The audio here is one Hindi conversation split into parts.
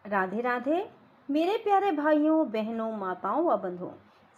राधे राधे मेरे प्यारे भाइयों बहनों माताओं व बंधुओं,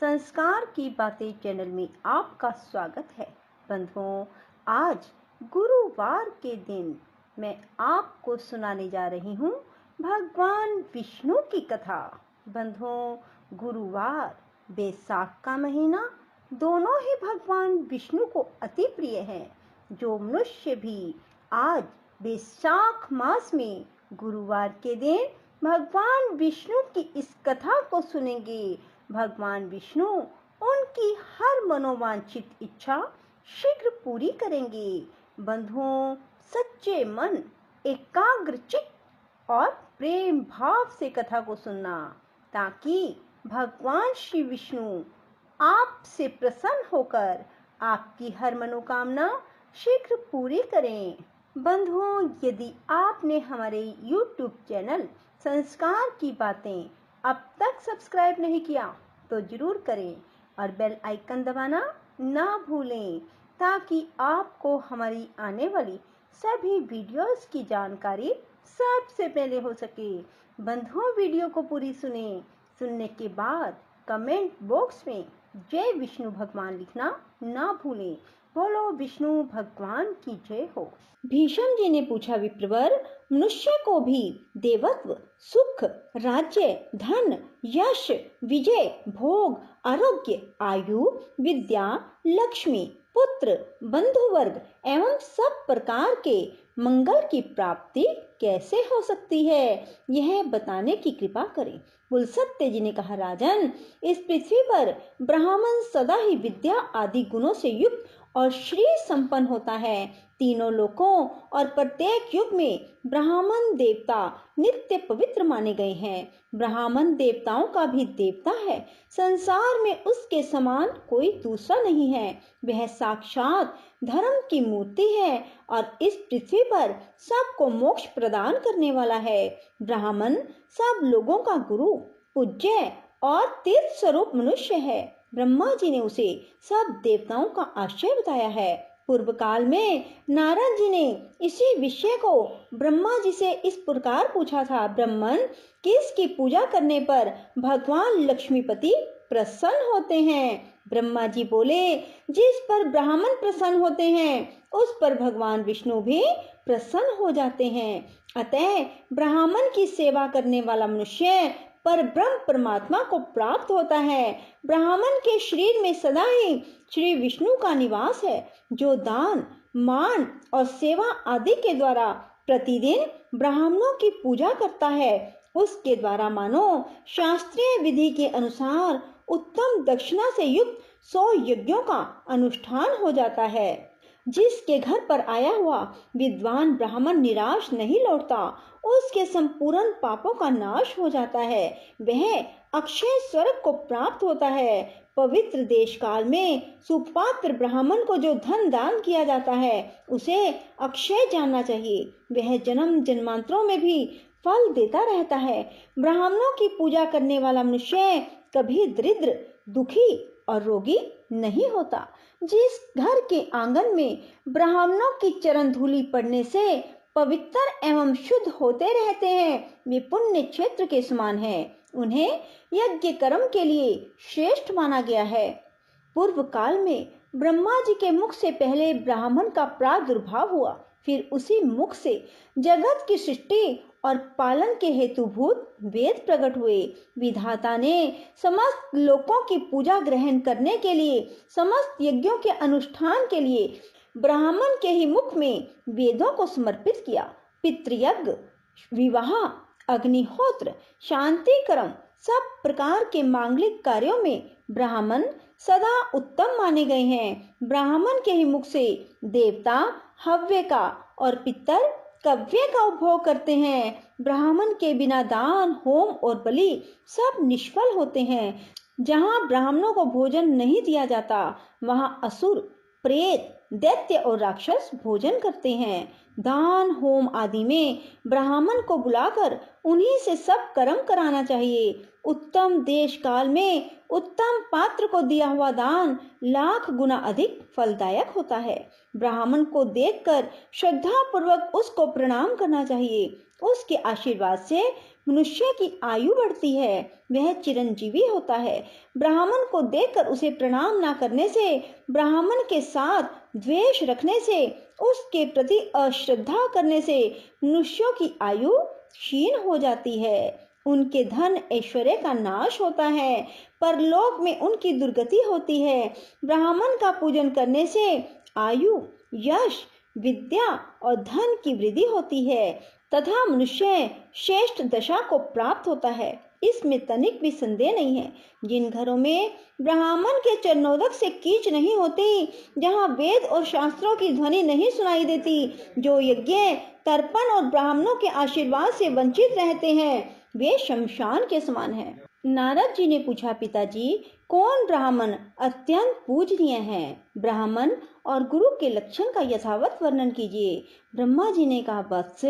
संस्कार की बातें चैनल में आपका स्वागत है। बंधुओं, आज गुरुवार के दिन मैं आपको सुनाने जा रही हूँ भगवान विष्णु की कथा। बंधुओं, गुरुवार बैसाख का महीना दोनों ही भगवान विष्णु को अति प्रिय है। जो मनुष्य भी आज बैसाख मास में गुरुवार के दिन भगवान विष्णु की इस कथा को सुनेंगे, भगवान विष्णु उनकी हर मनोवांछित इच्छा शीघ्र पूरी करेंगे। बंधुओं, सच्चे मन, एकाग्र चित्त और प्रेम भाव से कथा को सुनना, ताकि भगवान श्री विष्णु आपसे प्रसन्न होकर आपकी हर मनोकामना शीघ्र पूरी करें। बंधुओं, यदि आपने हमारे YouTube चैनल संस्कार की बातें अब तक सब्सक्राइब नहीं किया तो जरूर करें और बेल आइकन दबाना ना भूलें, ताकि आपको हमारी आने वाली सभी वीडियोस की जानकारी सबसे पहले हो सके। बंधुओं, वीडियो को पूरी सुनने के बाद कमेंट बॉक्स में जय विष्णु भगवान लिखना ना भूलें। बोलो विष्णु भगवान की जय हो। भीष्म जी ने पूछा, विप्रवर, मनुष्य को भी देवत्व, सुख, राज्य, धन, यश, विजय, भोग, आरोग्य, आयु, विद्या, लक्ष्मी, पुत्र, बंधु वर्ग एवं सब प्रकार के मंगल की प्राप्ति कैसे हो सकती है, यह बताने की कृपा करें। पुलस्त्य जी ने कहा, राजन, इस पृथ्वी पर ब्राह्मण सदा ही विद्या आदि गुणों से युक्त और श्री संपन्न होता है। तीनों लोकों और प्रत्येक युग में ब्राह्मण देवता नित्य पवित्र माने गए हैं। ब्राह्मण देवताओं का भी देवता है। संसार में उसके समान कोई दूसरा नहीं है। वह साक्षात धर्म की मूर्ति है और इस पृथ्वी पर सबको मोक्ष प्रदान करने वाला है। ब्राह्मण सब लोगों का गुरु, पूज्य और तीर्थ स्वरूप मनुष्य है। ब्रह्मा जी ने उसे सब देवताओं का आश्रय बताया है। पूर्व काल में नारद जी ने इसी विषय को ब्रह्मा जी से इस प्रकार पूछा था, ब्राह्मण किसकी पूजा करने पर भगवान लक्ष्मीपति प्रसन्न होते हैं? ब्रह्मा जी बोले, जिस पर ब्राह्मण प्रसन्न होते हैं उस पर भगवान विष्णु भी प्रसन्न हो जाते हैं। अतः ब्राह्मण की सेवा करने वाला मनुष्य पर ब्रह्म परमात्मा को प्राप्त होता है। ब्राह्मण के शरीर में सदा ही श्री विष्णु का निवास है, जो दान, मान और सेवा आदि के द्वारा प्रतिदिन ब्राह्मणों की पूजा करता है। उसके द्वारा मानो शास्त्रीय विधि के अनुसार उत्तम दक्षिणा से युक्त 100 यज्ञों का अनुष्ठान हो जाता है। जिसके घर पर आया हुआ विद्वान ब्राह्मण निराश नहीं लौटता, उसके संपूर्ण पापों का नाश हो जाता है। वह अक्षय स्वर्ग को प्राप्त होता है। पवित्र देश काल में सुपात्र ब्राह्मण को जो धन दान किया जाता है उसे अक्षय जानना चाहिए। वह जन्म जन्मांतरों में भी फल देता रहता है। ब्राह्मणों की पूजा करने वाला मनुष्य कभी दरिद्र, दुखी और रोगी नहीं होता। जिस घर के आंगन में ब्राह्मणों की चरण धूलि पड़ने से पवित्र एवं शुद्ध होते रहते हैं, वे पुण्य क्षेत्र के समान हैं। उन्हें यज्ञ कर्म के लिए श्रेष्ठ माना गया है। पूर्व काल में ब्रह्मा जी के मुख से पहले ब्राह्मण का प्रादुर्भाव हुआ, फिर उसी मुख से जगत की सृष्टि और पालन के हेतुभूत वेद प्रकट हुए। विधाता ने समस्त लोकों की पूजा ग्रहण करने के लिए, समस्त यज्ञों के अनुष्ठान के लिए ब्राह्मण के ही मुख में वेदों को समर्पित किया। पितृयज्ञ, विवाह, अग्निहोत्र, शांति कर्म, सब प्रकार के मांगलिक कार्यों में ब्राह्मण सदा उत्तम माने गए हैं। ब्राह्मण के ही मुख से देवता हव्य का और पितर कव्य का उपभोग करते हैं। ब्राह्मण के बिना दान, होम और बलि सब निष्फल होते हैं। जहाँ ब्राह्मणों को भोजन नहीं दिया जाता, वहाँ असुर, प्रेत, दैत्य और राक्षस भोजन करते हैं। दान, होम आदि में ब्राह्मण को बुलाकर उन्हीं से सब कर्म कराना चाहिए। उत्तम देश काल में उत्तम पात्र को दिया हुआ दान लाख गुना अधिक फलदायक होता है। ब्राह्मण को देखकर श्रद्धा पूर्वक उसको प्रणाम करना चाहिए। उसके आशीर्वाद से मनुष्य की आयु बढ़ती है, वह चिरंजीवी होता है। ब्राह्मण को देखकर उसे प्रणाम न करने से, ब्राह्मण के साथ द्वेष रखने से, उसके प्रति अश्रद्धा करने से मनुष्यों की आयु क्षीण हो जाती है। उनके धन ऐश्वर्य का नाश होता है, परलोक में उनकी दुर्गति होती है। ब्राह्मण का पूजन करने से आयु, यश, विद्या और धन की वृद्धि होती है तथा मनुष्य श्रेष्ठ दशा को प्राप्त होता है। इसमें तनिक भी संदेह नहीं है। जिन घरों में ब्राह्मण के चरणोदक से कीच नहीं होती, जहाँ वेद और शास्त्रों की ध्वनि नहीं सुनाई देती, जो यज्ञ, तर्पण और ब्राह्मणों के आशीर्वाद से वंचित रहते हैं, वे शमशान के समान हैं। नारद जी ने पूछा, पिताजी, कौन ब्राह्मण अत्यंत पूजनीय है? ब्राह्मण और गुरु के लक्षण का यथावत वर्णन कीजिए। ब्रह्मा जी ने कहा, वत्स,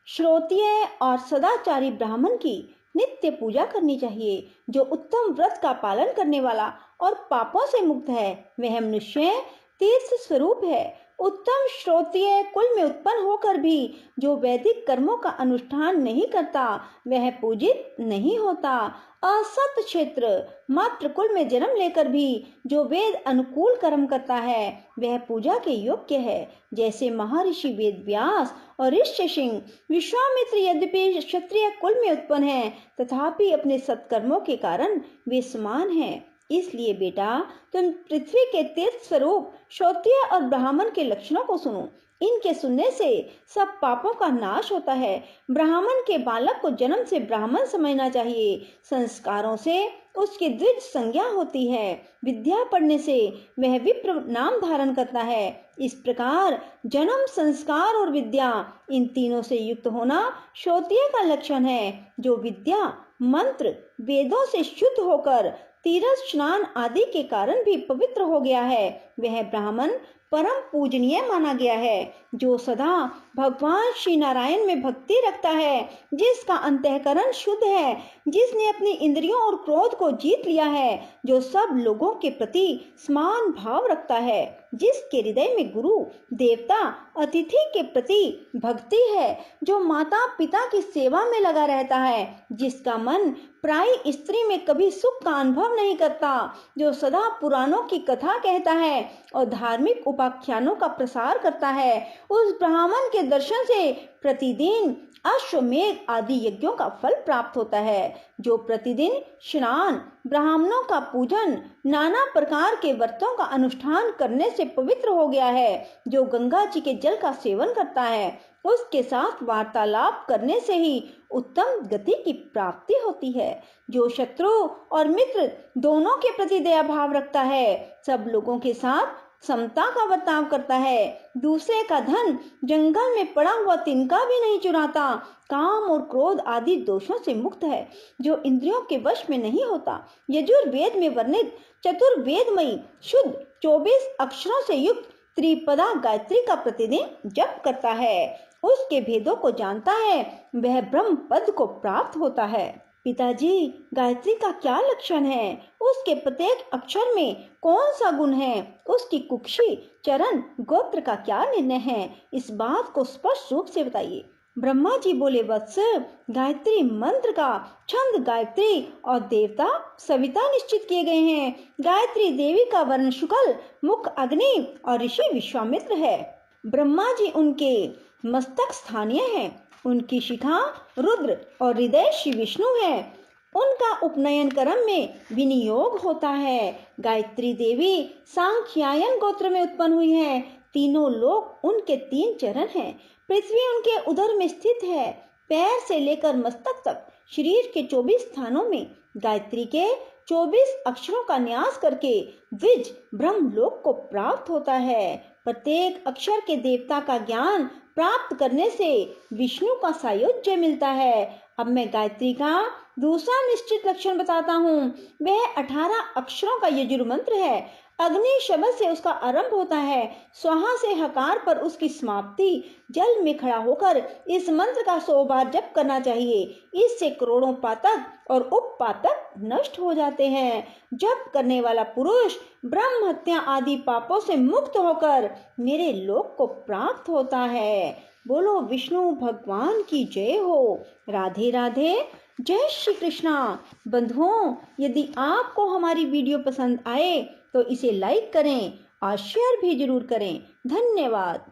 श्रोत्रिय और सदाचारी ब्राह्मण की नित्य पूजा करनी चाहिए। जो उत्तम व्रत का पालन करने वाला और पापों से मुक्त है, वह मनुष्य तीर्थ स्वरूप है। उत्तम श्रोत्रिय कुल में उत्पन्न होकर भी जो वैदिक कर्मों का अनुष्ठान नहीं करता, वह पूजित नहीं होता। असत क्षेत्र मात्र कुल में जन्म लेकर भी जो वेद अनुकूल कर्म करता है, वह पूजा के योग्य है। जैसे महर्षि वेद व्यास और ऋष्यसिंह, विश्वामित्र यद्यपि क्षत्रिय कुल में उत्पन्न है, तथापि अपने सत्कर्मों के कारण वे समान हैं। इसलिए बेटा, तुम पृथ्वी के तीर्थ स्वरूप क्षत्रिय और ब्राह्मण के लक्षणों को सुनो। इनके सुनने से सब पापों का नाश होता है। ब्राह्मण के बालक को जन्म से ब्राह्मण समझना चाहिए। संस्कारों से उसकी द्विज संज्ञा होती है। विद्या पढ़ने से वह विप्र नाम धारण करता है। इस प्रकार जन्म, संस्कार और विद्या, इन तीनों से युक्त होना क्षत्रिय का लक्षण है। जो विद्या, मंत्र, वेदों से शुद्ध होकर तीर्थ स्नान आदि के कारण भी पवित्र हो गया है, वह ब्राह्मण परम पूजनीय माना गया है। जो सदा भगवान श्री नारायण में भक्ति रखता है, जिसका अंतःकरण शुद्ध है, जिसने अपनी इंद्रियों और क्रोध को जीत लिया है, जो सब लोगों के प्रति समान भाव रखता है, जिसके हृदय में गुरु, देवता, अतिथि के प्रति भक्ति है, जो माता पिता की सेवा में लगा रहता है, जिसका मन प्राय स्त्री में कभी सुख का अनुभव नहीं करता, जो सदा पुराणों की कथा कहता है और धार्मिक उपाख्यानों का प्रसार करता है, उस ब्राह्मण के दर्शन से प्रतिदिन अश्वमेध आदि यज्ञों का फल प्राप्त होता है। जो प्रतिदिन स्नान, ब्राह्मणों का पूजन, नाना प्रकार के व्रतों का अनुष्ठान करने से पवित्र हो गया है, जो गंगा जी के जल का सेवन करता है, उसके साथ वार्तालाप करने से ही उत्तम गति की प्राप्ति होती है। जो शत्रु और मित्र दोनों के प्रति दया भाव रखता है, सब लोगों के साथ समता का बर्ताव करता है, दूसरे का धन जंगल में पड़ा हुआ तिनका भी नहीं चुराता, काम और क्रोध आदि दोषों से मुक्त है, जो इंद्रियों के वश में नहीं होता, यजुर्वेद में वर्णित चतुर्वेदमयी शुद्ध 24 अक्षरों से युक्त त्रिपदा गायत्री का प्रतिदिन जप करता है, उसके भेदों को जानता है, वह ब्रह्म पद को प्राप्त होता है। पिताजी, गायत्री का क्या लक्षण है? उसके प्रत्येक अक्षर में कौन सा गुण है? उसकी कुक्षी, चरण, गोत्र का क्या निर्णय है? इस बात को स्पष्ट रूप से बताइए। ब्रह्मा जी बोले, वत्स, गायत्री मंत्र का छंद गायत्री और देवता सविता निश्चित किए गए हैं। गायत्री देवी का वर्ण शुक्ल, मुख अग्नि और ऋषि विश्वामित्र है। ब्रह्मा जी उनके मस्तक स्थानीय है, उनकी शिखा रुद्र और हृदय श्री विष्णु है। उनका उपनयन कर्म में विनियोग होता है। गायत्री देवी सांख्यायन गोत्र में उत्पन्न हुई है। तीनों लोक उनके 3 चरण हैं। पृथ्वी उनके उदर में स्थित है। पैर से लेकर मस्तक तक शरीर के 24 स्थानों में गायत्री के 24 अक्षरों का न्यास करके द्विज ब्रह्मलोक को प्राप्त होता है। प्रत्येक अक्षर के देवता का ज्ञान प्राप्त करने से विष्णु का सायुज्य मिलता है। अब मैं गायत्री का दूसरा निश्चित लक्षण बताता हूँ। वह 18 अक्षरों का यजुर मंत्र है। अग्नि शब्द से उसका आरंभ होता है, स्वाहा से हकार पर उसकी समाप्ति। जल में खड़ा होकर इस मंत्र का 100 बार जप करना चाहिए। इससे करोड़ों पातक और उपपातक नष्ट हो जाते हैं। जप करने वाला पुरुष ब्रह्म हत्या आदि पापों से मुक्त होकर मेरे लोक को प्राप्त होता है। बोलो विष्णु भगवान की जय हो। राधे राधे, जय श्री कृष्णा। बंधुओं, यदि आपको हमारी वीडियो पसंद आए तो इसे लाइक करें और शेयर भी जरूर करें। धन्यवाद।